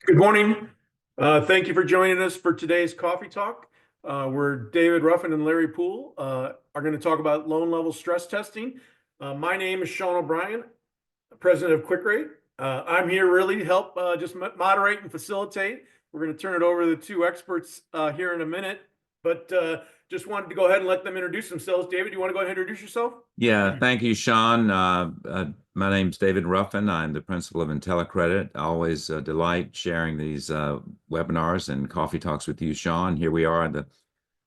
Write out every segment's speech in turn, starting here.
Good morning. Thank you for joining us for today's coffee talk. We're David Ruffin and Larry Poole are going to talk about loan level stress testing. My name is Sean O'Brien, president of QuickRate. I'm here really to help just moderate and facilitate. We're going to turn it over to the two experts here in a minute, but just wanted to go ahead and let them introduce themselves. David, you want to go ahead and introduce yourself? Yeah, thank you, Sean. My name's David Ruffin. I'm the principal of IntelliCredit. I always delight sharing these webinars and coffee talks with you, Sean. Here we are,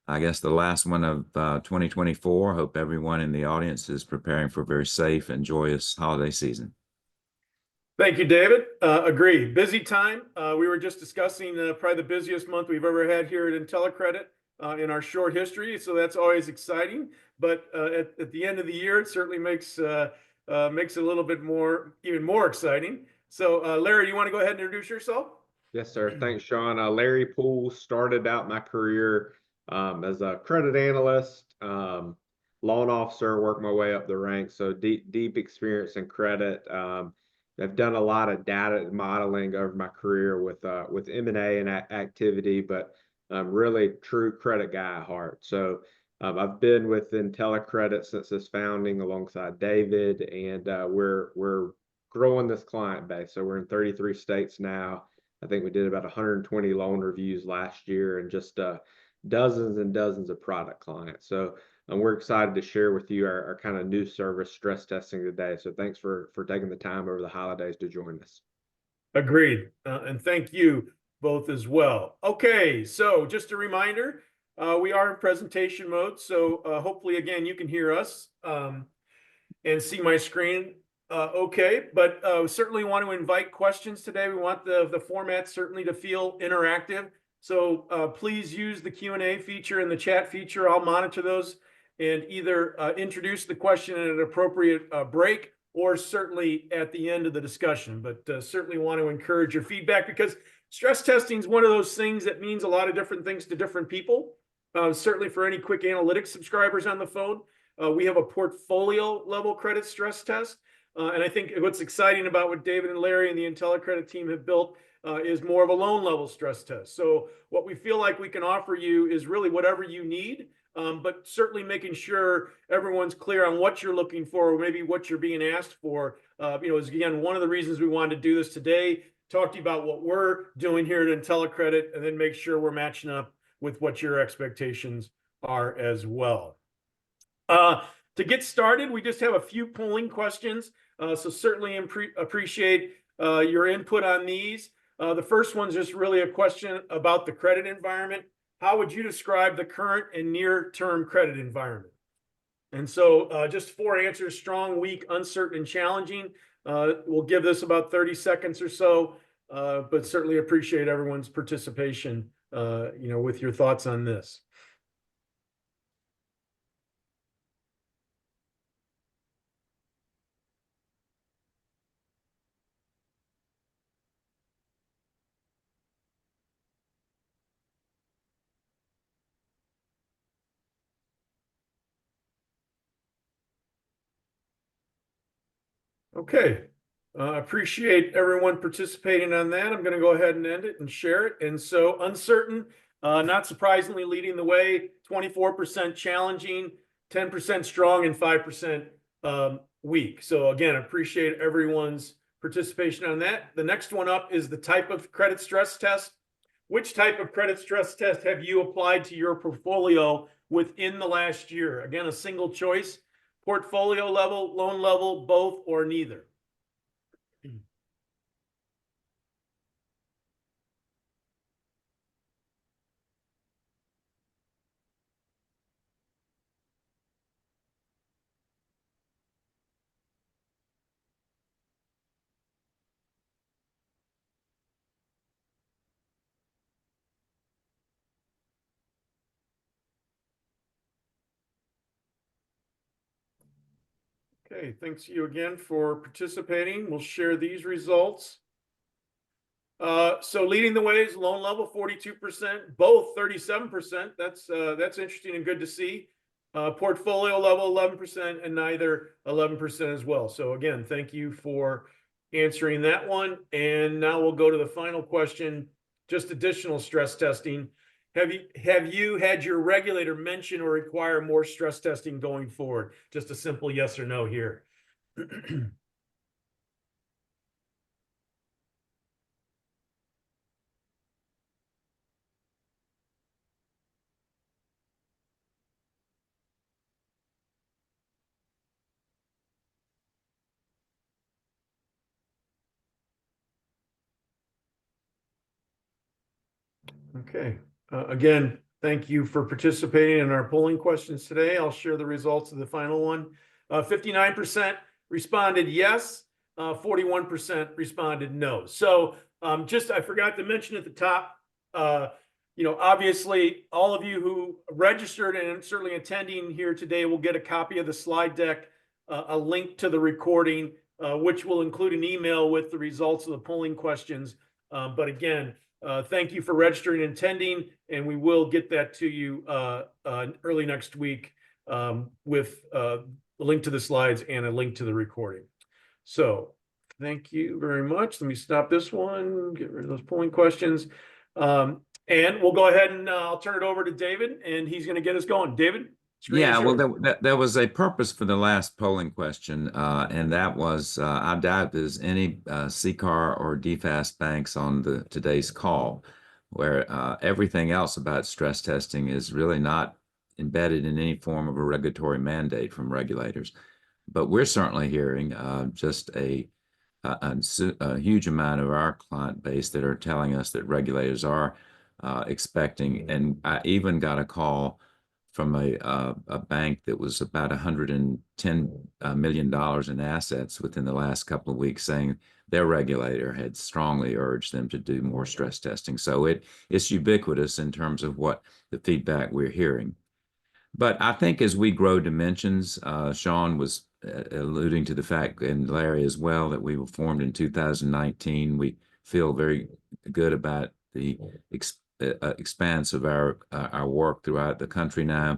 I guess the last one of 2024. Hope everyone in the audience is preparing for a very safe and joyous holiday season. Thank you, David. Agree. Busy time. We were just discussing probably the busiest month we've ever had here at IntelliCredit in our short history. So that's always exciting. But at the end of the year, it certainly makes it a little bit even more exciting. So Larry, you want to go ahead and introduce yourself? Yes, sir. Thanks, Sean. Larry Poole, started out my career as a credit analyst, loan officer, worked my way up the ranks. So deep experience in credit. I've done a lot of data modeling over my career with M&A and activity, but really true credit guy at heart. So I've been with IntelliCredit since its founding alongside David, and we're growing this client base. So we're in 33 states now. I think we did about 120 loan reviews last year and just dozens and dozens of product clients. So we're excited to share with you our kind of new service stress testing today. So thanks for taking the time over the holidays to join us. Agreed. And thank you both as well. Okay, so just a reminder, we are in presentation mode. So hopefully, again, you can hear us and see my screen. Okay, but certainly want to invite questions today. We want the format certainly to feel interactive. So please use the Q&A feature and the chat feature. I'll monitor those and either introduce the question at an appropriate break or certainly at the end of the discussion. But certainly want to encourage your feedback because stress testing is one of those things that means a lot of different things to different people. Certainly for any quick analytics subscribers on the phone, we have a portfolio level credit stress test. And I think what's exciting about what David and Larry and the IntelliCredit team have built is more of a loan level stress test. So what we feel like we can offer you is really whatever you need, but certainly making sure everyone's clear on what you're looking for, or maybe what you're being asked for. Is again, one of the reasons we wanted to do this today, talk to you about what we're doing here at IntelliCredit, and then make sure we're matching up with what your expectations are as well. To get started, we just have a few polling questions, so certainly appreciate your input on these. The first one's just really a question about the credit environment. How would you describe the current and near-term credit environment? And so just 4 answers: strong, weak, uncertain, and challenging. We'll give this about 30 seconds or so, but certainly appreciate everyone's participation, with your thoughts on this. Okay, appreciate everyone participating on that. I'm going to go ahead and end it and share it. And so uncertain, not surprisingly, leading the way, 24% challenging, 10% strong, and 5% weak. So again, appreciate everyone's participation on that. The next one up is the type of credit stress test. Which type of credit stress test have you applied to your portfolio within the last year? Again, a single choice. Portfolio level, loan level, both, or neither? Okay, thanks to you again for participating. We'll share these results. So leading the way is loan level, 42%, both 37%. That's interesting and good to see. Portfolio level, 11%, and neither, 11% as well. So again, thank you for answering that one. And now we'll go to the final question, just additional stress testing. Have you had your regulator mention or require more stress testing going forward? Just a simple yes or no here. Okay. Again, thank you for participating in our polling questions today. I'll share the results of the final one. 59% responded yes, 41% responded no. So I forgot to mention at the top, obviously all of you who registered and certainly attending here today will get a copy of the slide deck, a link to the recording, which will include an email with the results of the polling questions. But again, thank you for registering and attending, and we will get that to you early next week with a link to the slides and a link to the recording. So thank you very much. Let me stop this one, get rid of those polling questions. And we'll go ahead and I'll turn it over to David, and he's going to get us going. David? Yeah, well, there was a purpose for the last polling question, and that was I doubt there's any CCAR or DFAST banks on today's call where everything else about stress testing is really not embedded in any form of a regulatory mandate from regulators. But we're certainly hearing just a huge amount of our client base that are telling us that regulators are expecting, and I even got a call from a bank that was about $110 million in assets within the last couple of weeks, saying their regulator had strongly urged them to do more stress testing. So it's ubiquitous in terms of what the feedback we're hearing. But I think as we grow dimensions, Sean was alluding to the fact, and Larry as well, that we were formed in 2019. We feel very good about the expanse of our work throughout the country now.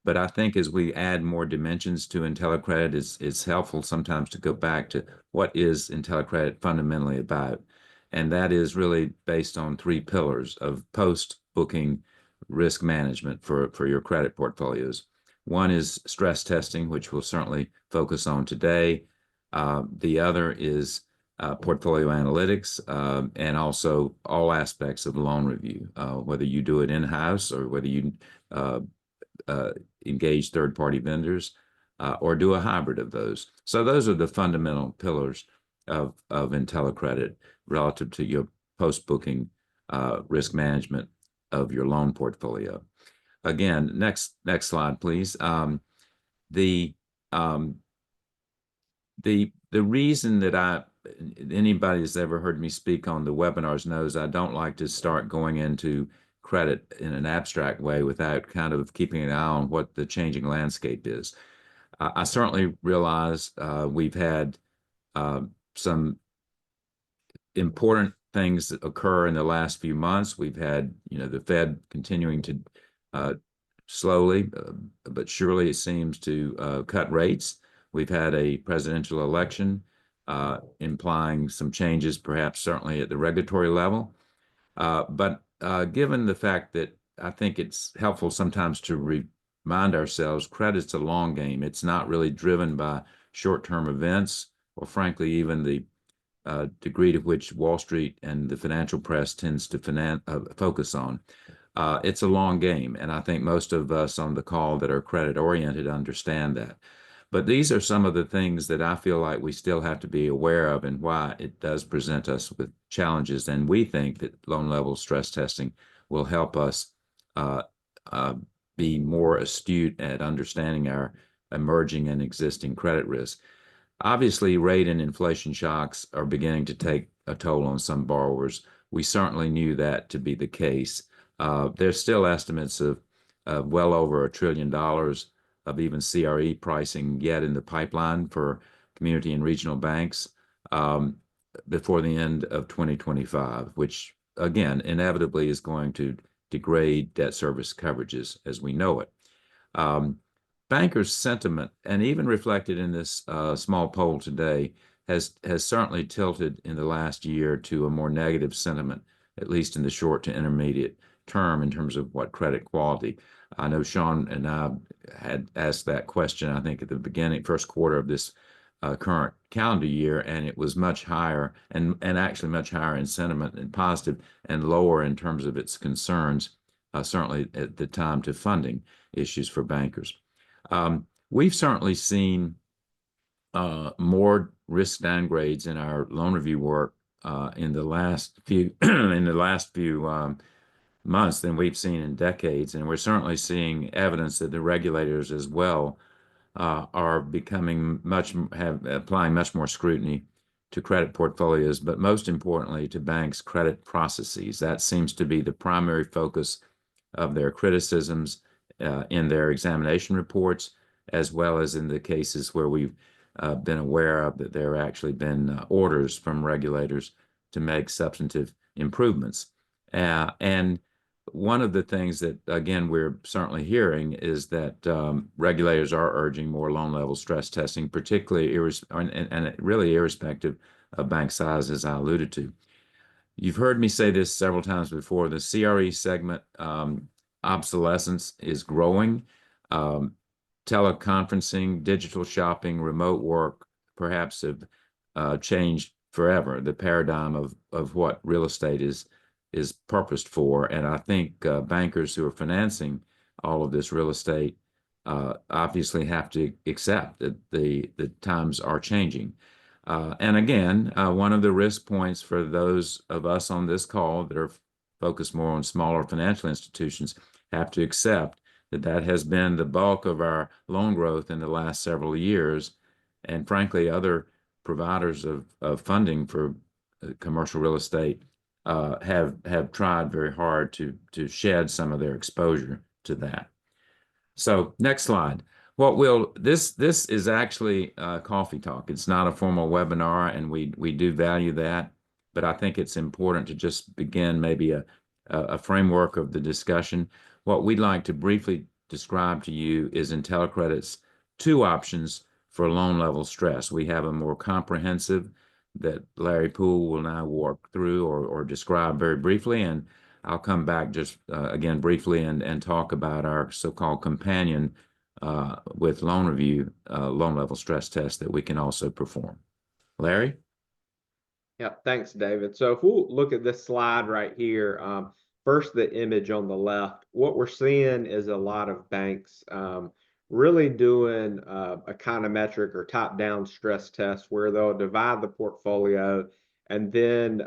But I think as we add more dimensions to IntelliCredit, it's helpful sometimes to go back to what is IntelliCredit fundamentally about. And that is really based on three pillars of post-booking risk management for your credit portfolios. One is stress testing, which we'll certainly focus on today. The other is portfolio analytics, and also all aspects of the loan review, whether you do it in-house or whether you engage third-party vendors or do a hybrid of those. So those are the fundamental pillars of IntelliCredit relative to your post-booking risk management of your loan portfolio. Again, next slide, please. The reason that anybody that's ever heard me speak on the webinars knows I don't like to start going into credit in an abstract way without kind of keeping an eye on what the changing landscape is. I certainly realize we've had some important things that occur in the last few months. We've had, the Fed continuing to slowly but surely, it seems, to cut rates. We've had a presidential election implying some changes, perhaps certainly at the regulatory level. But given the fact that I think it's helpful sometimes to remind ourselves credit's a long game. It's not really driven by short-term events or, frankly, even the degree to which Wall Street and the financial press tends to focus on. It's a long game, and I think most of us on the call that are credit-oriented understand that. But these are some of the things that I feel like we still have to be aware of and why it does present us with challenges. And we think that loan-level stress testing will help us be more astute at understanding our emerging and existing credit risk. Obviously, rate and inflation shocks are beginning to take a toll on some borrowers. We certainly knew that to be the case. There's still estimates of well over $1 trillion of even CRE pricing yet in the pipeline for community and regional banks before the end of 2025, which, again, inevitably is going to degrade debt service coverages as we know it. Bankers' sentiment, and even reflected in this small poll today, has certainly tilted in the last year to a more negative sentiment, at least in the short to intermediate term in terms of what credit quality. I know Sean and I had asked that question, I think, at the beginning, first quarter of this current calendar year, and it was much higher and actually much higher in sentiment and positive and lower in terms of its concerns, certainly at the time to funding issues for bankers. We've certainly seen more risk downgrades in our loan review work in the last few months than we've seen in decades, and we're certainly seeing evidence that the regulators as well are applying much more scrutiny to credit portfolios, but most importantly to banks' credit processes. That seems to be the primary focus of their criticisms in their examination reports, as well as in the cases where we've been aware of that there have actually been orders from regulators to make substantive improvements. And one of the things that, again, we're certainly hearing is that regulators are urging more loan level stress testing, particularly and really irrespective of bank size, as I alluded to. You've heard me say this several times before. The CRE segment obsolescence is growing. Teleconferencing, digital shopping, remote work perhaps have changed forever the paradigm of what real estate is purposed for. And I think bankers who are financing all of this real estate obviously have to accept that the times are changing. And again, one of the risk points for those of us on this call that are focused more on smaller financial institutions have to accept that has been the bulk of our loan growth in the last several years. And frankly, other providers of funding for commercial real estate have tried very hard to shed some of their exposure to that. So next slide. This is actually coffee talk. It's not a formal webinar, and we do value that, but I think it's important to just begin maybe a framework of the discussion. What we'd like to briefly describe to you is IntelliCredit's two options for loan level stress. We have a more comprehensive that Larry Poole will now walk through or describe very briefly, and I'll come back just again briefly and talk about our so-called companion with loan review loan level stress test that we can also perform. Larry? Yeah, thanks, David. So if we'll look at this slide right here, first, the image on the left, what we're seeing is a lot of banks really doing a kind of metric or top-down stress test where they'll divide the portfolio and then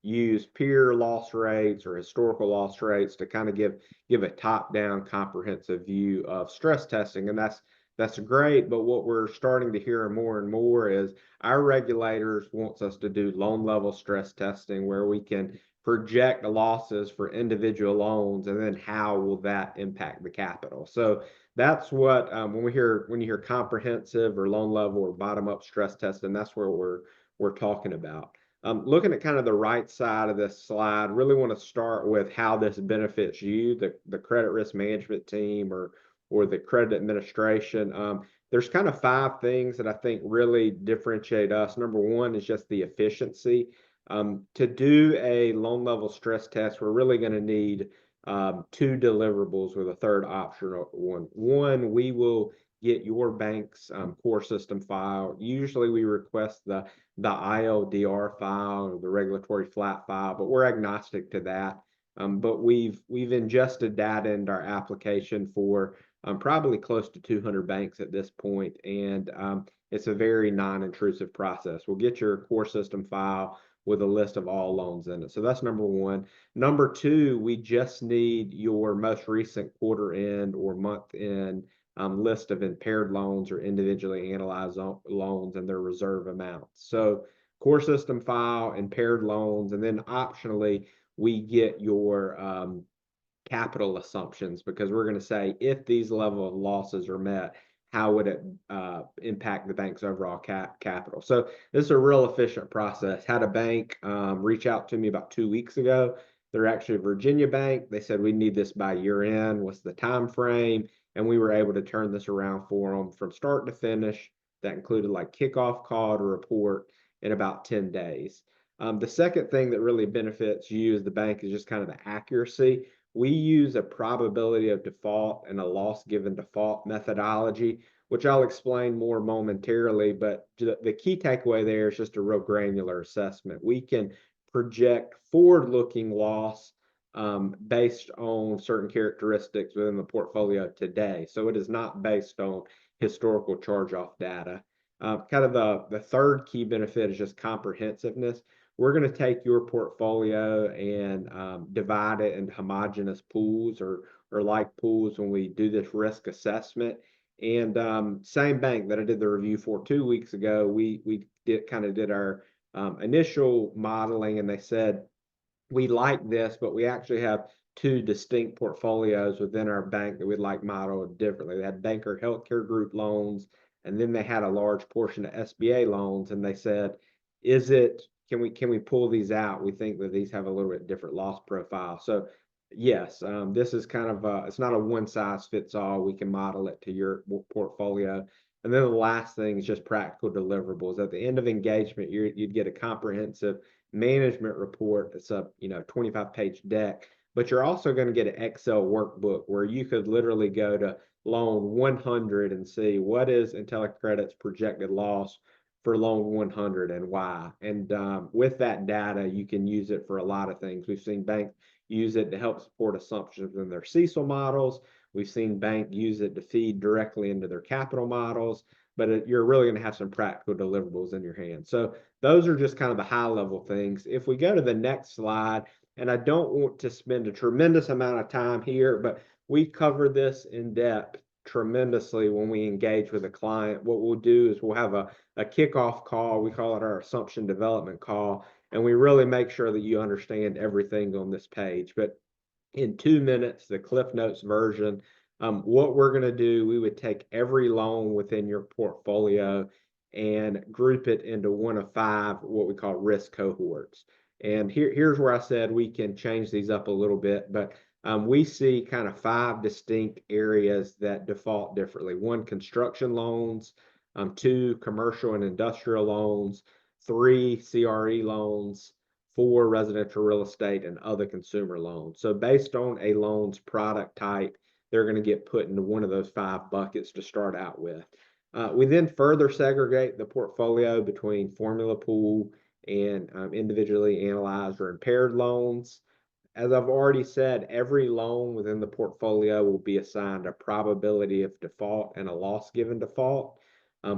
use peer loss rates or historical loss rates to kind of give a top-down comprehensive view of stress testing. And that's great, but what we're starting to hear more and more is our regulators wants us to do loan level stress testing where we can project the losses for individual loans and then how will that impact the capital. So that's what when you hear comprehensive or loan level or bottom up stress testing, that's where we're talking about. Looking at kind of the right side of this slide, really want to start with how this benefits you, the credit risk management team or the credit administration. There's kind of 5 things that I think really differentiate us. Number one is just the efficiency. To do a loan level stress test, we're really going to need 2 deliverables with a third optional one. One, we will get your bank's core system file. Usually we request the ILDR file or the regulatory flat file, but we're agnostic to that. But we've ingested data into our application for probably close to 200 banks at this point, and it's a very non-intrusive process. We'll get your core system file with a list of all loans in it. So that's number one. Number two, we just need your most recent quarter end or month end list of impaired loans or individually analyzed loans and their reserve amounts. So core system file, impaired loans, and then optionally, we get your capital assumptions, because we're going to say if these level of losses are met, how would it impact the bank's overall capital? So this is a real efficient process. Had a bank reach out to me about 2 weeks ago. They're actually a Virginia bank. They said we need this by year end. What's the time frame? And we were able to turn this around for them from start to finish that included like kickoff call to report in about 10 days. The second thing that really benefits you as the bank is just kind of the accuracy. We use a probability of default and a loss given default methodology, which I'll explain more momentarily. But the key takeaway there is just a real granular assessment. We can project forward-looking loss based on certain characteristics within the portfolio today. So it is not based on historical charge-off data. Kind of the third key benefit is just comprehensiveness. We're going to take your portfolio and divide it into homogeneous pools or like pools when we do this risk assessment. And same bank that I did the review for 2 weeks ago, we did our initial modeling, and they said, we like this, but we actually have two distinct portfolios within our bank that we'd like modeled differently. They had banker healthcare group loans, and then they had a large portion of SBA loans. And they said, can we pull these out? We think that these have a little bit different loss profile. So yes, this is kind of it's not a one size fits all. We can model it to your portfolio. And then the last thing is just practical deliverables. At the end of engagement, you'd get a comprehensive management report. It's a 25-page deck, but you're also going to get an Excel workbook where you could literally go to loan 100 and see what is IntelliCredit's projected loss for loan 100 and why. And with that data, you can use it for a lot of things. We've seen banks use it to help support assumptions in their CECL models. We've seen banks use it to feed directly into their capital models, but you're really going to have some practical deliverables in your hand. So those are just kind of the high level things. If we go to the next slide, and I don't want to spend a tremendous amount of time here, but we cover this in depth tremendously when we engage with a client. What we'll do is we'll have a kickoff call. We call it our assumption development call, and we really make sure that you understand everything on this page. But in 2 minutes, the Cliff Notes version, what we're going to do, we would take every loan within your portfolio and group it into one of 5 what we call risk cohorts. And here's where I said we can change these up a little bit, but we see kind of 5 distinct areas that default differently. 1, construction loans, 2, commercial and industrial loans, 3, CRE loans, 4, residential real estate, and other consumer loans. So based on a loan's product type, they're going to get put into one of those 5 buckets to start out with. We then further segregate the portfolio between formula pool and individually analyzed or impaired loans. As I've already said, every loan within the portfolio will be assigned a probability of default and a loss given default.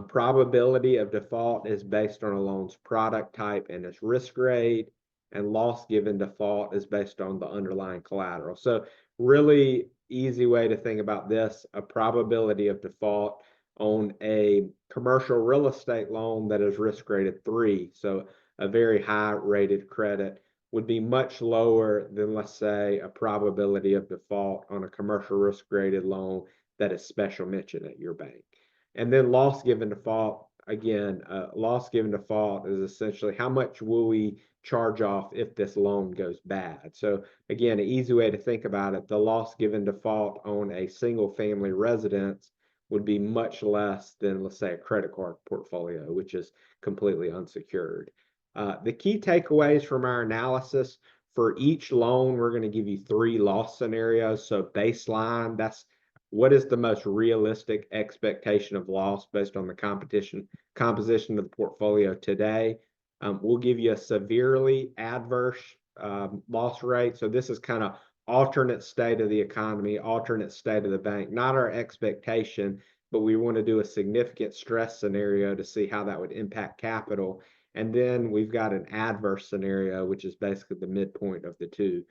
Probability of default is based on a loan's product type and its risk grade, and loss given default is based on the underlying collateral. So really easy way to think about this, a probability of default on a commercial real estate loan that is risk graded 3, so a very high rated credit, would be much lower than, let's say, a probability of default on a commercial risk graded loan that is special mention at your bank. And then loss given default, again, loss given default is essentially how much will we charge off if this loan goes bad. So again, an easy way to think about it, the loss given default on a single family residence would be much less than, let's say, a credit card portfolio, which is completely unsecured. The key takeaways from our analysis, for each loan, we're going to give you 3 loss scenarios. So baseline, that's what is the most realistic expectation of loss based on the composition of the portfolio today. We'll give you a severely adverse loss rate. So this is kind of alternate state of the economy, alternate state of the bank, not our expectation, but we want to do a significant stress scenario to see how that would impact capital. And then we've got an adverse scenario, which is basically the midpoint of the two.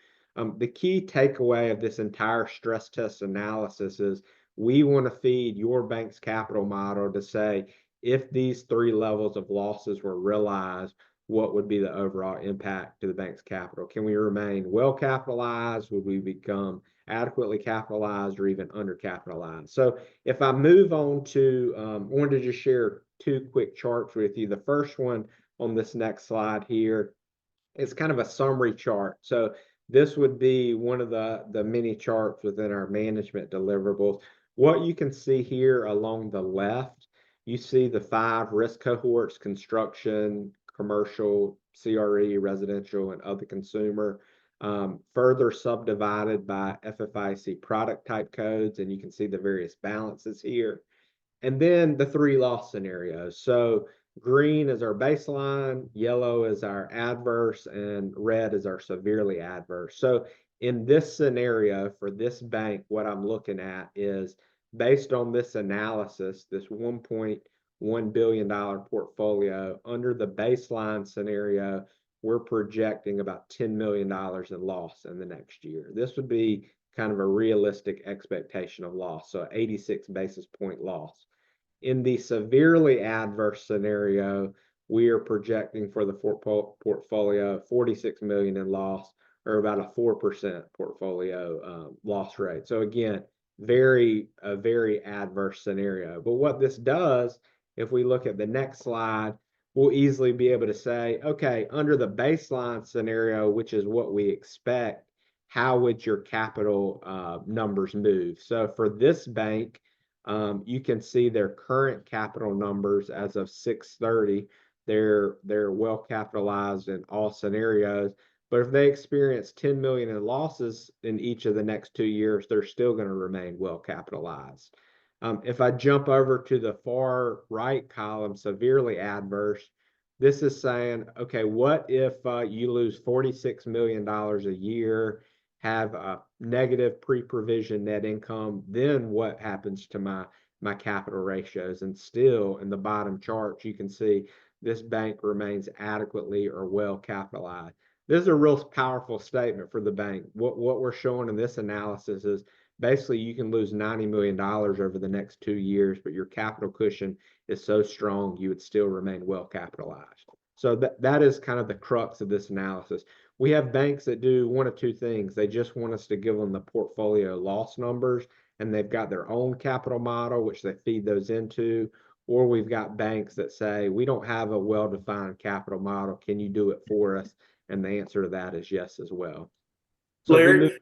The key takeaway of this entire stress test analysis is we want to feed your bank's capital model to say, if these 3 levels of losses were realized, what would be the overall impact to the bank's capital? Can we remain well capitalized? Would we become adequately capitalized or even undercapitalized? So if I move on to, I wanted to just share 2 quick charts with you. The first one on this next slide here is kind of a summary chart. So this would be one of the many charts within our management deliverables. What you can see here along the left, you see the 5 risk cohorts: construction, commercial, CRE, residential, and other consumer, further subdivided by FFIC product type codes, and you can see the various balances here. And then the 3 loss scenarios. So green is our baseline, yellow is our adverse, and red is our severely adverse. So in this scenario for this bank, what I'm looking at is, based on this analysis, this $1.1 billion portfolio, under the baseline scenario, we're projecting about $10 million in loss in the next year. This would be kind of a realistic expectation of loss, so 86 basis point loss. In the severely adverse scenario, we are projecting for the portfolio 46 million in loss, or about a 4% portfolio loss rate. So again, a very adverse scenario. But what this does, if we look at the next slide, we'll easily be able to say, okay, under the baseline scenario, which is what we expect, how would your capital numbers move? So for this bank, you can see their current capital numbers as of 6/30. They're well capitalized in all scenarios. But if they experience 10 million in losses in each of the next 2 years, they're still going to remain well capitalized. If I jump over to the far right column, severely adverse, this is saying, okay, what if you lose $46 million a year, have a negative pre-provision net income? Then what happens to my capital ratios? And still, in the bottom chart, you can see this bank remains adequately or well capitalized. This is a real powerful statement for the bank. What we're showing in this analysis is basically you can lose $90 million over the next 2 years, but your capital cushion is so strong you would still remain well capitalized. So that is kind of the crux of this analysis. We have banks that do one of two things. They just want us to give them the portfolio loss numbers, and they've got their own capital model, which they feed those into. Or we've got banks that say, we don't have a well-defined capital model. Can you do it for us? And the answer to that is yes as well. So Larry,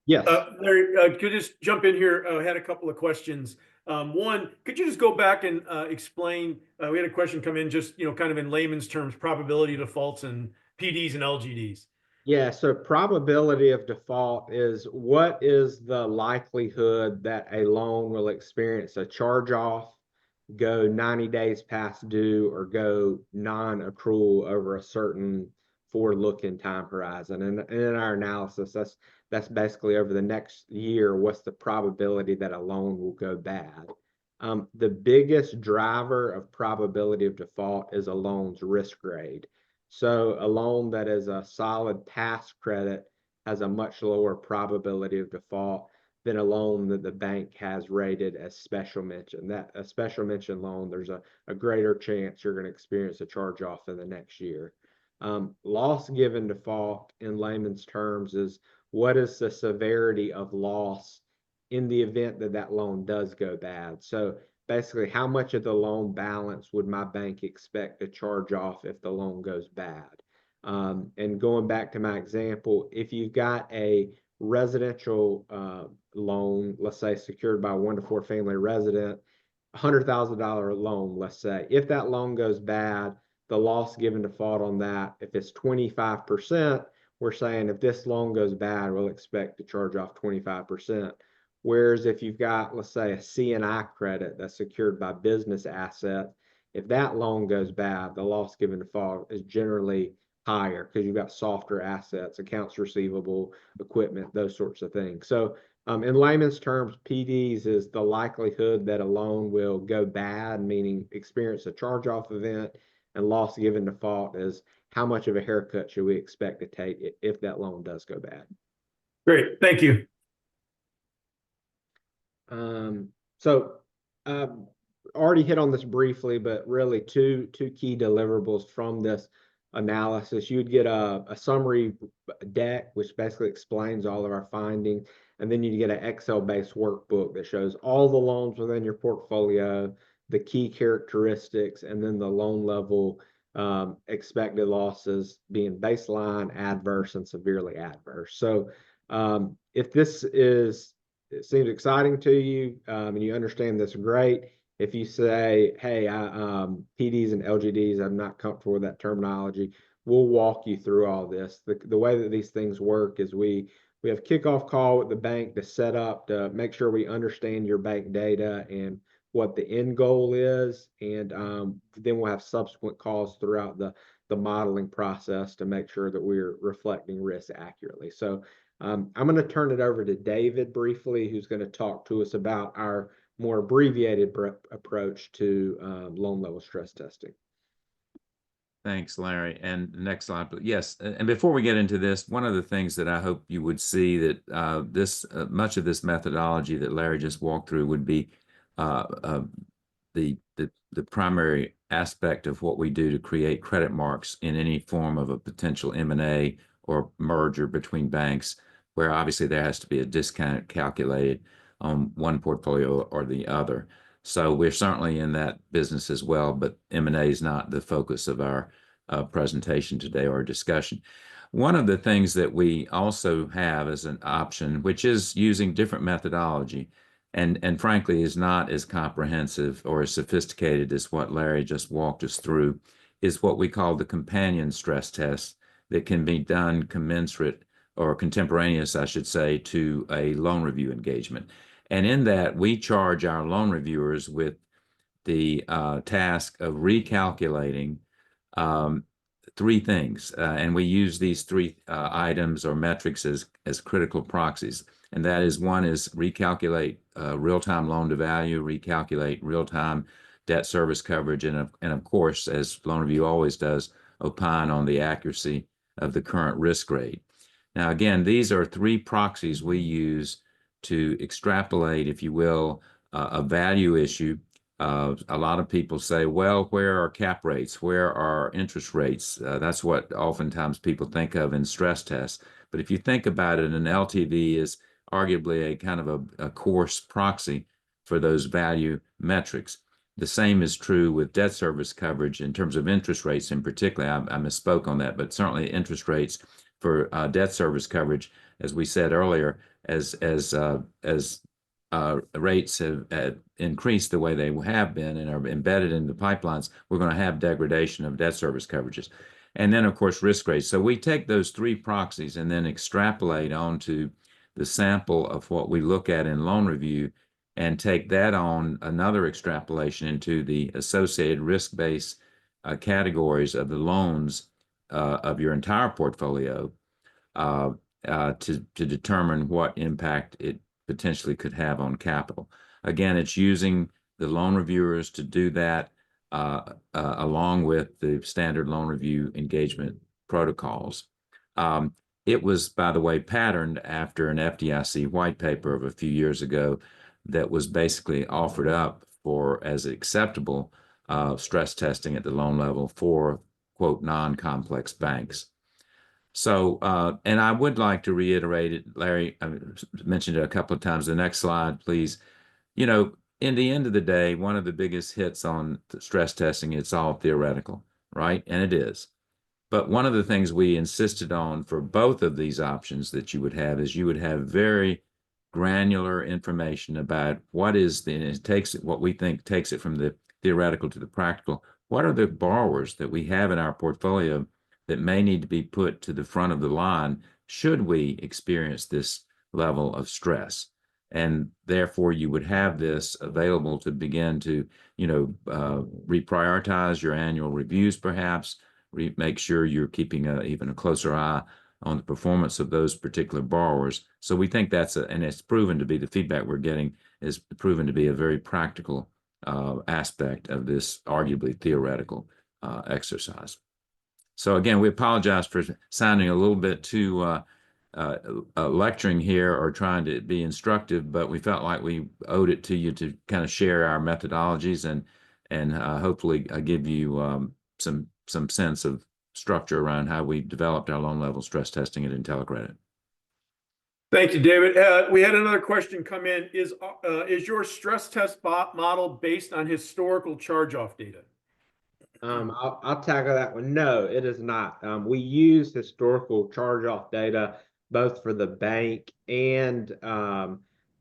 yes. Larry, could you just jump in here? I had a couple of questions. One, could you just go back and explain? We had a question come in, just kind of in layman's terms, probability defaults and PDs and LGDs. Yeah, so probability of default is what is the likelihood that a loan will experience a charge-off, go 90 days past due, or go non-accrual over a certain forward-looking time horizon. And in our analysis, that's basically over the next year, what's the probability that a loan will go bad. The biggest driver of probability of default is a loan's risk grade. So a loan that is a solid pass credit has a much lower probability of default than a loan that the bank has rated as special mention. That a special mention loan, there's a greater chance you're going to experience a charge-off in the next year. Loss given default, in layman's terms, is what is the severity of loss in the event that that loan does go bad. So basically, how much of the loan balance would my bank expect to charge off if the loan goes bad? And going back to my example, if you've got a residential loan, let's say secured by a 1 to 4 family resident, $100,000 loan, let's say, if that loan goes bad, the loss given default on that, if it's 25%, we're saying if this loan goes bad, we'll expect to charge off 25%. Whereas if you've got, let's say, a C&I credit that's secured by business assets, if that loan goes bad, the loss given default is generally higher because you've got softer assets, accounts receivable, equipment, those sorts of things. So in layman's terms, PDs is the likelihood that a loan will go bad, meaning experience a charge-off event, and loss given default is how much of a haircut should we expect to take if that loan does go bad. Great, thank you. Already hit on this briefly, but really two key deliverables from this analysis. You'd get a summary deck, which basically explains all of our findings, and then you'd get an Excel-based workbook that shows all the loans within your portfolio, the key characteristics, and then the loan level expected losses being baseline, adverse, and severely adverse. So if this seems exciting to you and you understand this, great. if you say, hey, PDs and LGDs, I'm not comfortable with that terminology, we'll walk you through all this. The way that these things work is we have kickoff call with the bank to set up to make sure we understand your bank data and what the end goal is, and then we'll have subsequent calls throughout the modeling process to make sure that we're reflecting risk accurately. So I'm going to turn it over to David briefly, who's going to talk to us about our more abbreviated approach to loan level stress testing. Thanks, Larry. And next slide, please. Yes, and before we get into this, one of the things that I hope you would see that much of this methodology that Larry just walked through would be uh, uh, the primary aspect of what we do to create credit marks in any form of a potential M&A or merger between banks, where obviously there has to be a discount calculated on one portfolio or the other. So we're certainly in that business as well, but M&A is not the focus of our presentation today or discussion. One of the things that we also have as an option, which is using different methodology, and frankly is not as comprehensive or as sophisticated as what Larry just walked us through, is what we call the companion stress test that can be done commensurate or contemporaneous, I should say, to a loan review engagement. And in that, we charge our loan reviewers with the task of recalculating um, three things, and we use these three items or metrics as critical proxies. And that is, one is recalculate real-time loan to value, recalculate real-time debt service coverage, and of course, as loan review always does, opine on the accuracy of the current risk grade. Now, again, these are three proxies we use to extrapolate, if you will, a value issue. A lot of people say, well, where are cap rates? Where are interest rates? That's what oftentimes people think of in stress tests. But if you think about it, an LTV is arguably a kind of a coarse proxy for those value metrics. The same is true with debt service coverage in terms of interest rates in particular. I misspoke on that, but certainly interest rates for debt service coverage, as we said earlier, as rates have increased the way they have been and are embedded in the pipelines, we're going to have degradation of debt service coverages. And then, of course, risk rates. So we take those three proxies and then extrapolate onto the sample of what we look at in loan review and take that on another extrapolation into the associated risk-based categories of the loans of your entire portfolio to determine what impact it potentially could have on capital. Again, it's using the loan reviewers to do that along with the standard loan review engagement protocols. It was, by the way, patterned after an FDIC white paper of a few years ago that was basically offered up for as acceptable stress testing at the loan level for, quote, non-complex banks. So, and I would like to reiterate it, Larry, I mentioned it a couple of times. The next slide, please. You know, in the end of the day, one of the biggest hits on stress testing, it's all theoretical, right? And it is. But one of the things we insisted on for both of these options that you would have is you would have very granular information about what is the, it takes what we think takes it from the theoretical to the practical. What are the borrowers that we have in our portfolio that may need to be put to the front of the line should we experience this level of stress? And therefore, you would have this available to begin to, reprioritize your annual reviews, perhaps, make sure you're keeping even a closer eye on the performance of those particular borrowers. So we think and it's proven to be, the feedback we're getting is proven to be a very practical aspect of this arguably theoretical exercise. So again, we apologize for sounding a little bit too lecturing here or trying to be instructive, but we felt like we owed it to you to kind of share our methodologies and hopefully give you some sense of structure around how we developed our loan level stress testing at IntelliCredit. Thank you, David. We had another question come in. Is your stress test model based on historical charge-off data? I'll tackle that one. No, it is not. We use historical charge-off data both for the bank and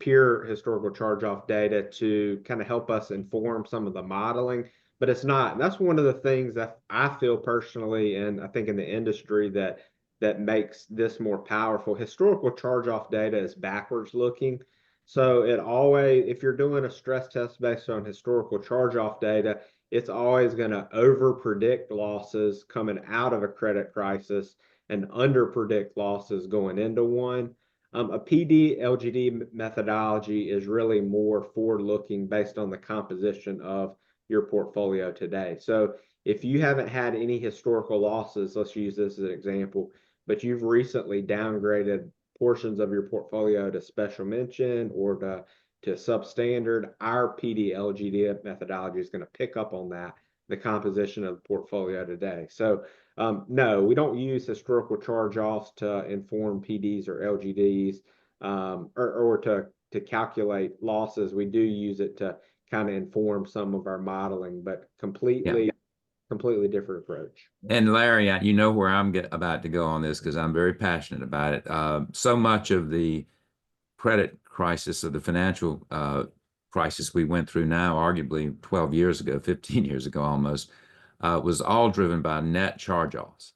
pure historical charge-off data to kind of help us inform some of the modeling, but it's not. And that's one of the things that I feel personally, and I think in the industry, that makes this more powerful. Historical charge-off data is backwards looking. So it always, if you're doing a stress test based on historical charge-off data, it's always going to over predict losses coming out of a credit crisis and under predict losses going into one. A PD LGD methodology is really more forward looking based on the composition of your portfolio today. So if you haven't had any historical losses, let's use this as an example, but you've recently downgraded portions of your portfolio to special mention or to substandard, our PD LGD methodology is going to pick up on that, the composition of the portfolio today. So no, we don't use historical charge-offs to inform PDs or LGDs or to calculate losses. We do use it to kind of inform some of our modeling, but completely different approach. And Larry, you know where I'm about to go on this because I'm very passionate about it. So much of the credit crisis or the financial crisis we went through now, arguably 12 years ago, 15 years ago almost, was all driven by net charge-offs.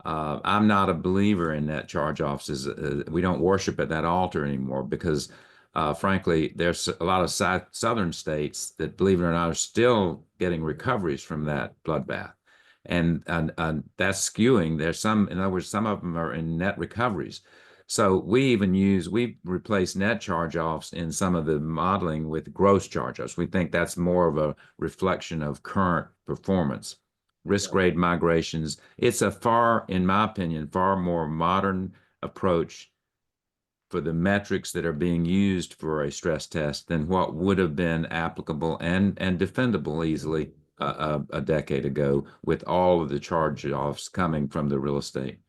I'm not a believer in net charge-offs. We don't worship at that altar anymore because, frankly, there's a lot of southern states that, believe it or not, are still getting recoveries from that bloodbath. And that's skewing. There's some, in other words, some of them are in net recoveries. So we replace net charge-offs in some of the modeling with gross charge-offs. We think that's more of a reflection of current performance. Risk grade migrations. It's in my opinion, far more modern approach for the metrics that are being used for a stress test than what would have been applicable and defendable easily a decade ago with all of the charge-offs coming from the real estate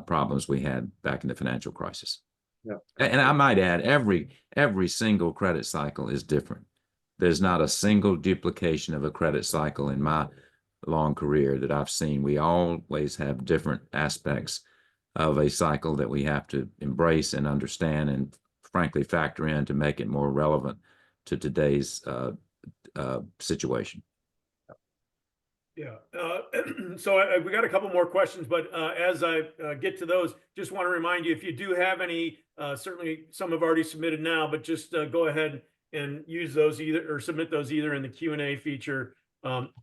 problems we had back in the financial crisis. Yeah. And I might add, every single credit cycle is different. There's not a single duplication of a credit cycle in my long career that I've seen. We always have different aspects of a cycle that we have to embrace and understand and frankly factor in to make it more relevant to today's situation. Yeah. So we got a couple more questions, but as I get to those, just want to remind you, if you do have any, certainly some have already submitted now, but just go ahead and use those or submit those either in the Q&A feature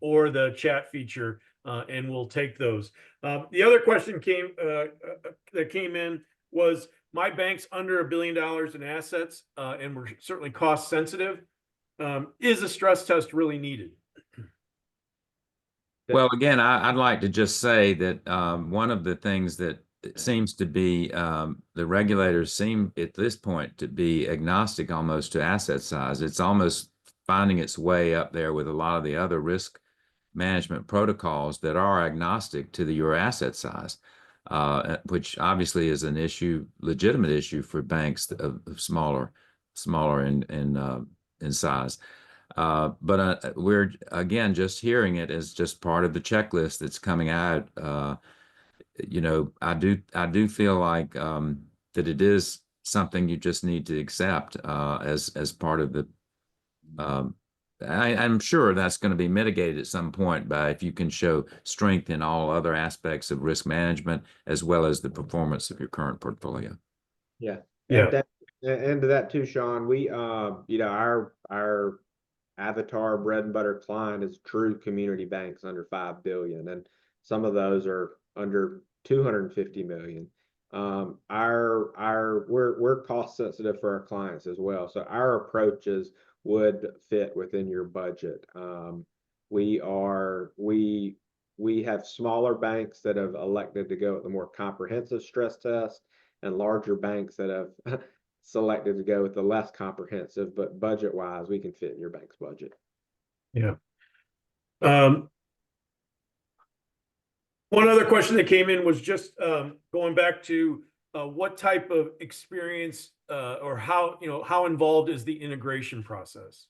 or the chat feature, and we'll take those. The other question that came in was, my bank's under $1 billion in assets, and we're certainly cost sensitive. Is a stress test really needed? Well, again, I'd like to just say that one of the things that it seems to be the regulators seem at this point to be agnostic almost to asset size. It's almost finding its way up there with a lot of the other risk management protocols that are agnostic to your asset size, which obviously is an issue, legitimate issue for banks of smaller in size. But we're again just hearing it as just part of the checklist that's coming out. You know, I do feel like that it is something you just need to accept as part of the. I'm sure that's going to be mitigated at some point by if you can show strength in all other aspects of risk management as well as the performance of your current portfolio. Yeah. Yeah. And to that too, Sean, we you know, our avatar bread and butter client is true community banks under 5 billion, and some of those are under 250 million. We're cost sensitive for our clients as well, so our approaches would fit within your budget. We have smaller banks that have elected to go with a more comprehensive stress test, and larger banks that have selected to go with the less comprehensive, but budget wise, we can fit in your bank's budget. Yeah. One other question that came in was just going back to what type of experience or how involved is the integration process?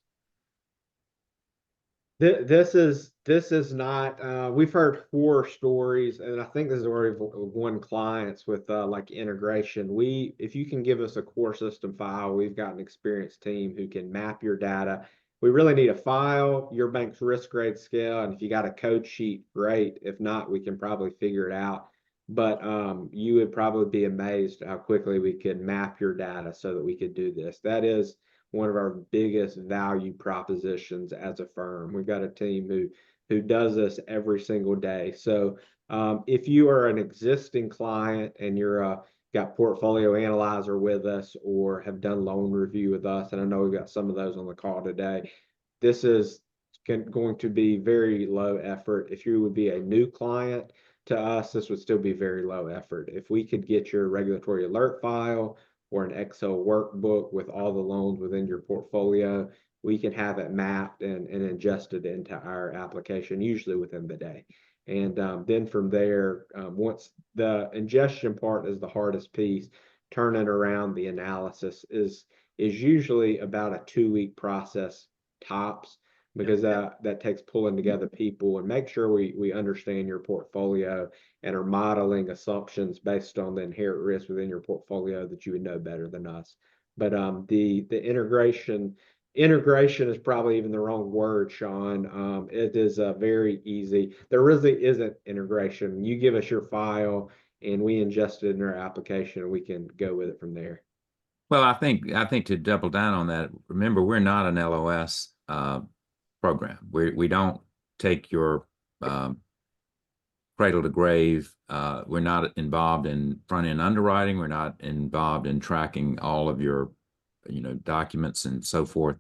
This is not we've heard horror stories, and I think this is where we've won clients with like integration. If you can give us a core system file, we've got an experienced team who can map your data. We really need a file, your bank's risk grade scale, and if you got a code sheet, great. If not, we can probably figure it out. But you would probably be amazed how quickly we could map your data so that we could do this. That is one of our biggest value propositions as a firm. We've got a team who does this every single day. So if you are an existing client and you're got Portfolio Analyzer with us or have done loan review with us, and I know we've got some of those on the call today, this is going to be very low effort. If you would be a new client to us, this would still be very low effort. If we could get your regulatory alert file or an Excel workbook with all the loans within your portfolio, we can have it mapped and ingested into our application, usually within the day. And then from there, once the ingestion part is the hardest piece, turning around the analysis is usually about a 2-week process tops, because that takes pulling together people and make sure we understand your portfolio and are modeling assumptions based on the inherent risk within your portfolio that you would know better than us. But the integration is probably even the wrong word, Sean. It is very easy. There really isn't integration. You give us your file and we ingest it in our application and we can go with it from there. Well, I think to double down on that, remember, we're not an LOS program. We don't take your cradle to grave. We're not involved in front end underwriting. We're not involved in tracking all of your, documents and so forth.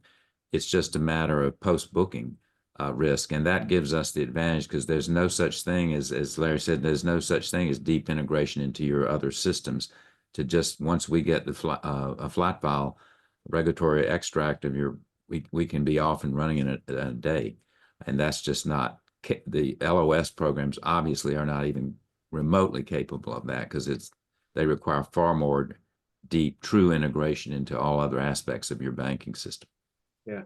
It's just a matter of post booking risk, and that gives us the advantage because there's no such thing as Larry said. There's no such thing as deep integration into your other systems. To just once we get a flat file regulatory extract of your, we can be off and running in a day, and that's just not the LOS programs obviously are not even remotely capable of that because they require far more deep, true integration into all other aspects of your banking system. Yeah.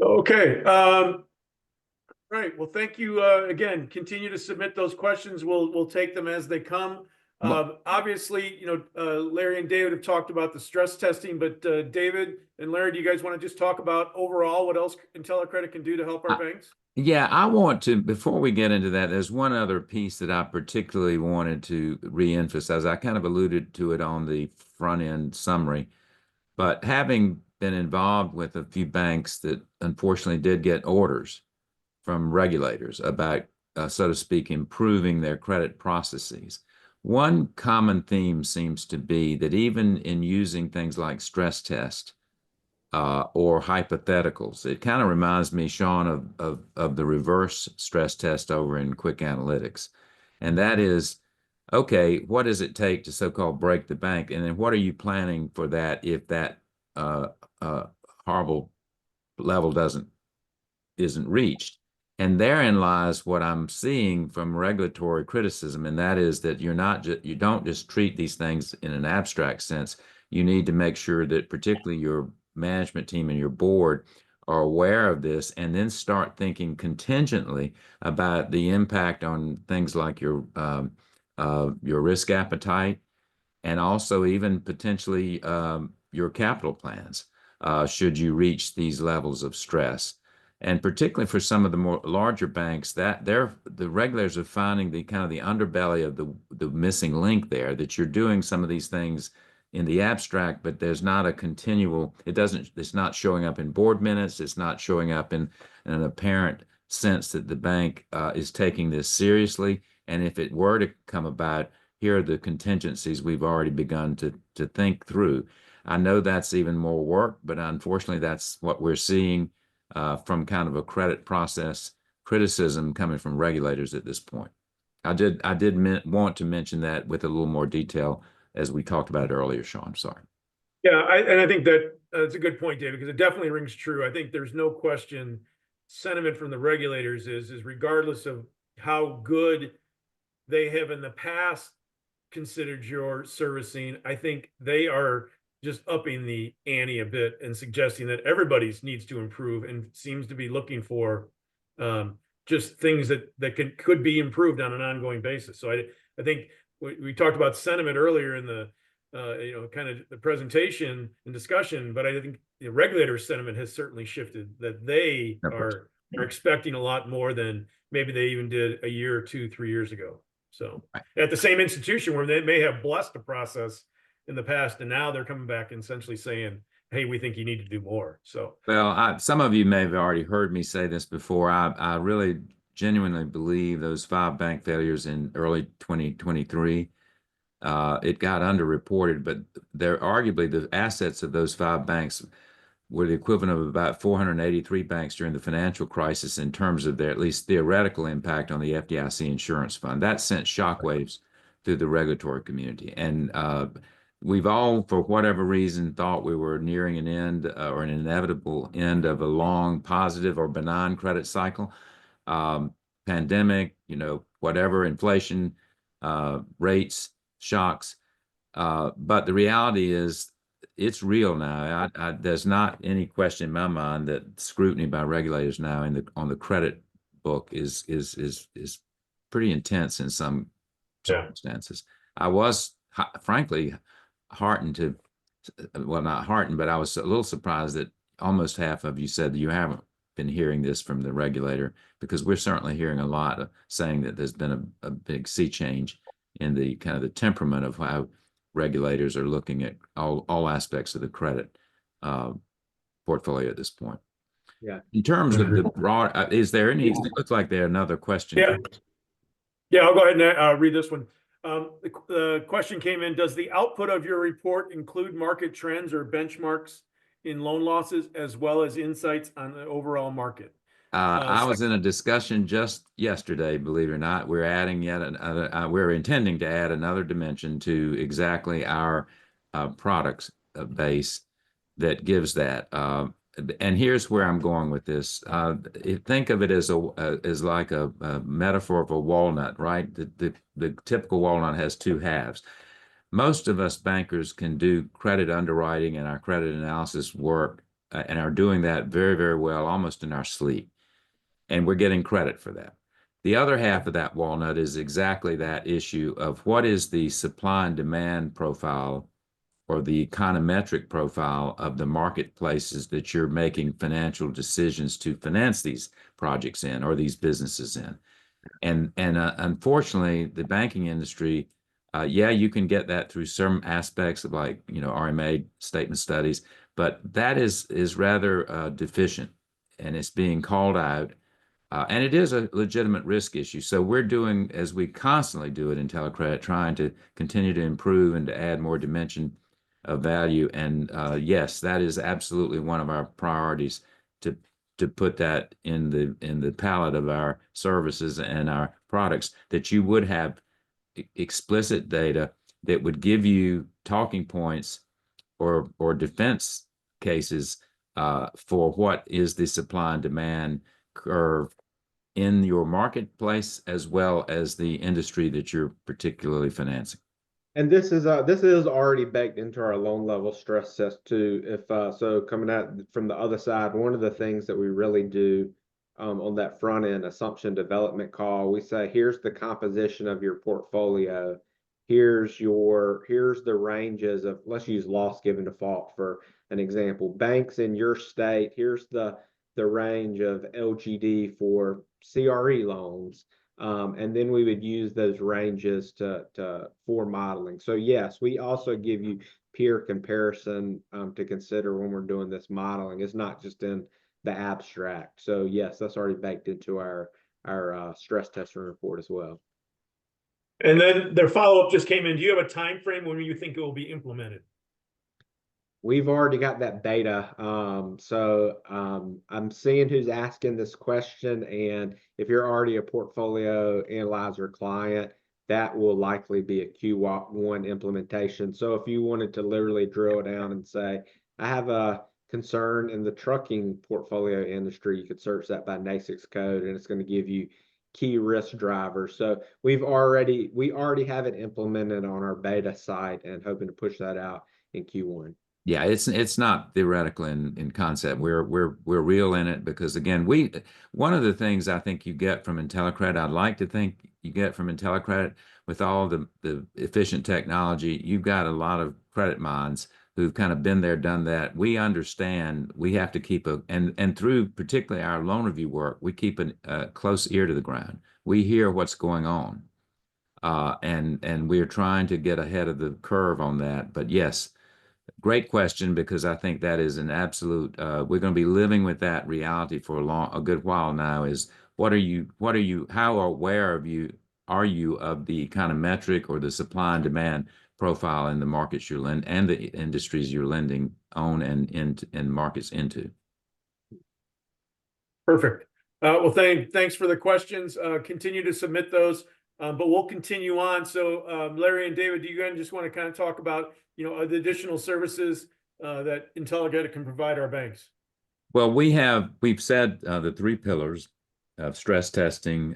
Okay. Right. Well, thank you again. Continue to submit those questions. We'll take them as they come. Obviously, Larry and David have talked about the stress testing, but David and Larry, do you guys want to just talk about overall what else IntelliCredit can do to help our banks? Yeah, I want to, before we get into that, there's one other piece that I particularly wanted to reemphasize. I kind of alluded to it on the front end summary, but having been involved with a few banks that unfortunately did get orders from regulators about, so to speak, improving their credit processes. One common theme seems to be that even in using things like stress test or hypotheticals, it kind of reminds me, Sean, of the reverse stress test over in Quick Analytics. And that is, okay, what does it take to so-called break the bank? And then what are you planning for that if that horrible level isn't reached? And therein lies what I'm seeing from regulatory criticism, and that is that you don't just treat these things in an abstract sense. You need to make sure that particularly your management team and your board are aware of this, and then start thinking contingently about the impact on things like your risk appetite, and also even potentially your capital plans should you reach these levels of stress. And particularly for some of the more larger banks, that the regulators are finding the kind of the underbelly of the missing link there, that you're doing some of these things in the abstract, but there's not a continual, it's not showing up in board minutes, it's not showing up in an apparent sense that the bank is taking this seriously. And if it were to come about, here are the contingencies we've already begun to think through. I know that's even more work, but unfortunately, that's what we're seeing from kind of a credit process criticism coming from regulators at this point. I did want to mention that with a little more detail as we talked about it earlier, Sean. Sorry. Yeah, I think that that's a good point, David, because it definitely rings true. I think there's no question sentiment from the regulators is regardless of how good they have in the past considered your servicing, I think they are just upping the ante a bit and suggesting that everybody's needs to improve and seems to be looking for just things that could be improved on an ongoing basis. So I think we talked about sentiment earlier in the kind of the presentation and discussion, but I think the regulator sentiment has certainly shifted, that they are expecting a lot more than maybe they even did a year or 2, 3 years ago. So at the same institution where they may have blessed the process in the past, and now they're coming back and essentially saying, hey, we think you need to do more. So, well, some of you may have already heard me say this before. I really genuinely believe those 5 bank failures in early 2023, it got underreported, but they're arguably the assets of those 5 banks were the equivalent of about 483 banks during the financial crisis in terms of their at least theoretical impact on the FDIC insurance fund. That sent shockwaves through the regulatory community. And we've all, for whatever reason, thought we were nearing an end or an inevitable end of a long positive or benign credit cycle. Pandemic, whatever, inflation, rates, shocks. But the reality is it's real now. There's not any question in my mind that scrutiny by regulators now on the credit book is pretty intense in some circumstances. I was frankly heartened to, well, not heartened, but I was a little surprised that almost half of you said that you haven't been hearing this from the regulator, because we're certainly hearing a lot of saying that there's been a big sea change in the kind of the temperament of how regulators are looking at all aspects of the credit portfolio at this point. Yeah. In terms of the broad, is there any? It looks like there's another question. Yeah, I'll go ahead and read this one. The question came in: does the output of your report include market trends or benchmarks in loan losses, as well as insights on the overall market? I was in a discussion just yesterday, believe it or not. We're adding yet another, we're intending to add another dimension to exactly our products base that gives that. And here's where I'm going with this. Think of it as like a metaphor of a walnut, right? The typical walnut has 2 halves. Most of us bankers can do credit underwriting and our credit analysis work and are doing that very, very well, almost in our sleep. And we're getting credit for that. The other half of that walnut is exactly that issue of what is the supply and demand profile or the econometric profile of the marketplaces that you're making financial decisions to finance these projects in or these businesses in. And unfortunately, the banking industry, yeah, you can get that through some aspects of like, RMA statement studies, but that is rather deficient, and it's being called out. And it is a legitimate risk issue. So we're doing, as we constantly do it in telecredit, trying to continue to improve and to add more dimension of value. And yes, that is absolutely one of our priorities to put that in the palette of our services and our products, that you would have explicit data that would give you talking points or defense cases for what is the supply and demand curve in your marketplace, as well as the industry that you're particularly financing. And this is already baked into our loan level stress test too. If so, coming at from the other side, one of the things that we really do on that front end assumption development call, we say, here's the composition of your portfolio. Here's the ranges of, let's use loss given default for an example. Banks in your state, here's the range of LGD for CRE loans. And then we would use those ranges for modeling. So yes, we also give you peer comparison to consider when we're doing this modeling. It's not just in the abstract. So yes, that's already baked into our stress testing report as well. And then their follow-up just came in. Do you have a time frame when you think it will be implemented? We've already got that beta. I'm seeing who's asking this question. And if you're already a portfolio analyzer client, that will likely be a Q1 implementation. So if you wanted to literally drill down and say, I have a concern in the trucking portfolio industry, you could search that by NAICS code, and it's going to give you key risk drivers. So we already have it implemented on our beta site and hoping to push that out in Q1. Yeah, it's not theoretical in concept. We're real in it because again, one of the things I think you get from IntelliCredit, I'd like to think you get from IntelliCredit with all the efficient technology, you've got a lot of credit minds who've kind of been there, done that. We understand we have to keep and through particularly our loan review work, we keep a close ear to the ground. We hear what's going on. And we're trying to get ahead of the curve on that. But yes, great question, because I think that is an absolute, we're going to be living with that reality for a good while now. Is how aware are you of the kind of metric or the supply and demand profile in the markets you're and the industries you're lending on and markets into? Perfect. Well, thanks for the questions. Continue to submit those, but we'll continue on. So, Larry and David, do you guys just want to kind of talk about, the additional services that IntelliCredit can provide our banks? Well, we've said the three pillars of stress testing,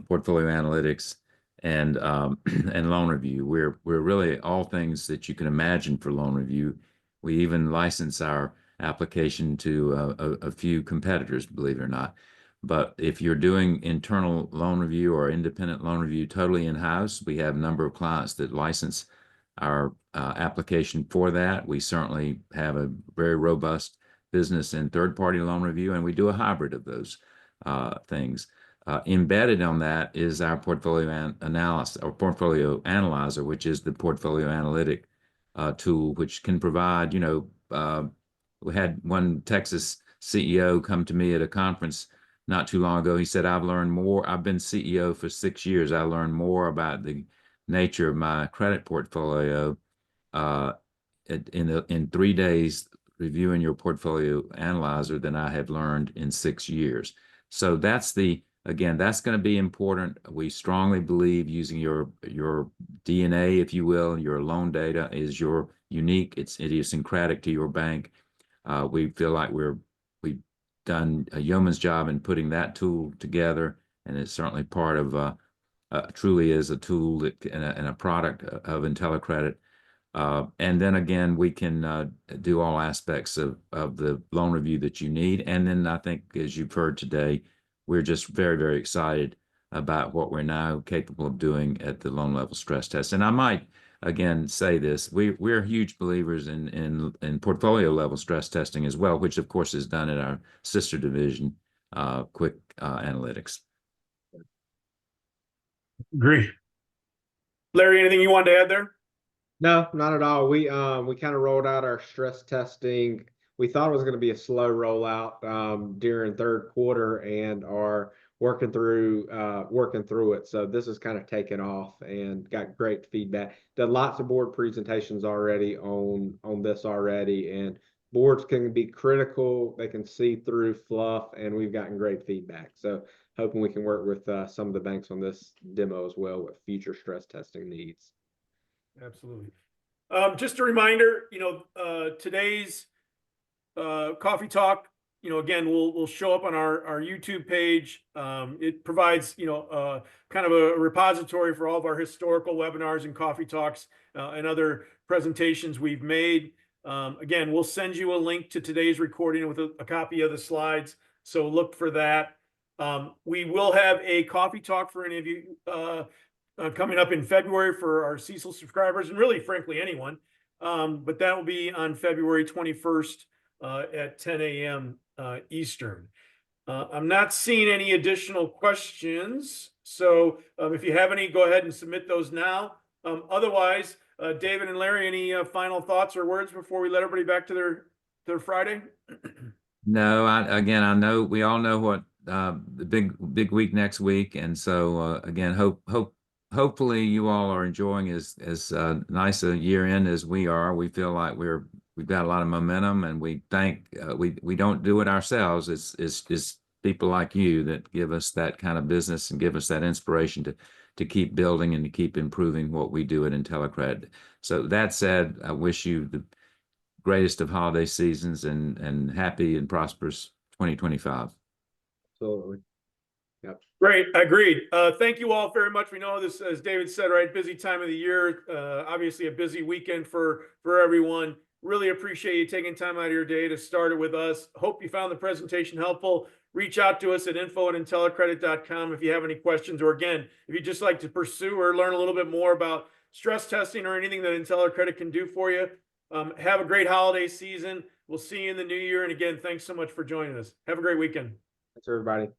portfolio analytics, and and loan review. We're really all things that you can imagine for loan review. We even license our application to a few competitors, believe it or not. But if you're doing internal loan review or independent loan review totally in-house, we have a number of clients that license our application for that. We certainly have a very robust business and third-party loan review, and we do a hybrid of those things. Embedded on that is our portfolio analysis or portfolio analyzer, which is the portfolio analytic tool, which can provide, we had one Texas CEO come to me at a conference not too long ago. He said, I've learned more. I've been CEO for 6 years. I learned more about the nature of my credit portfolio in 3 days reviewing your portfolio analyzer than I have learned in 6 years. So that's that's going to be important. We strongly believe using your DNA, if you will, your loan data is your unique, it's idiosyncratic to your bank. We feel like we've done a yeoman's job in putting that tool together, and it's certainly part of truly is a tool that and a product of IntelliCredit. And then again, we can do all aspects of the loan review that you need. And then I think, as you've heard today, we're just very, very excited about what we're now capable of doing at the loan level stress test. And I might again say this: we're huge believers in portfolio level stress testing as well, which of course is done at our sister division, Quick Analytics. Agree. Larry, anything you wanted to add there? No, not at all. We kind of rolled out our stress testing. We thought it was going to be a slow rollout during third quarter, and are working through it. So this is kind of taken off and got great feedback. Did lots of board presentations already on this already, and boards can be critical. They can see through fluff, and we've gotten great feedback. So hoping we can work with some of the banks on this demo as well with future stress testing needs. Absolutely. Just a reminder, today's coffee talk, again, will show up on our YouTube page. It provides, kind of a repository for all of our historical webinars and coffee talks and other presentations we've made. Again, we'll send you a link to today's recording with a copy of the slides. So look for that. We will have a coffee talk for any of you coming up in February for our Cecil subscribers, and really, frankly, anyone. But that will be on February 21st at 10 a.m. Eastern. I'm not seeing any additional questions. So if you have any, go ahead and submit those now. Otherwise, David and Larry, any final thoughts or words before we let everybody back to their Friday? No, I know we all know what the big week next week, and so again, hopefully you all are enjoying as nice a year in as we are. We feel like we've got a lot of momentum, and we don't do it ourselves. It's people like you that give us that kind of business and give us that inspiration to keep building and to keep improving what we do at IntelliCredit. So that said, I wish you the greatest of holiday seasons and happy and prosperous 2025. Absolutely. Yep. Great. Agreed. Thank you all very much. We know this, as David said, right, busy time of the year, obviously a busy weekend for everyone. Really appreciate you taking time out of your day to start it with us. Hope you found the presentation helpful. Reach out to us at info@intellicredit.com if you have any questions, or again, if you'd just like to pursue or learn a little bit more about stress testing or anything that IntelliCredit can do for you. Have a great holiday season. We'll see you in the new year. And again, thanks so much for joining us. Have a great weekend. Thanks, everybody.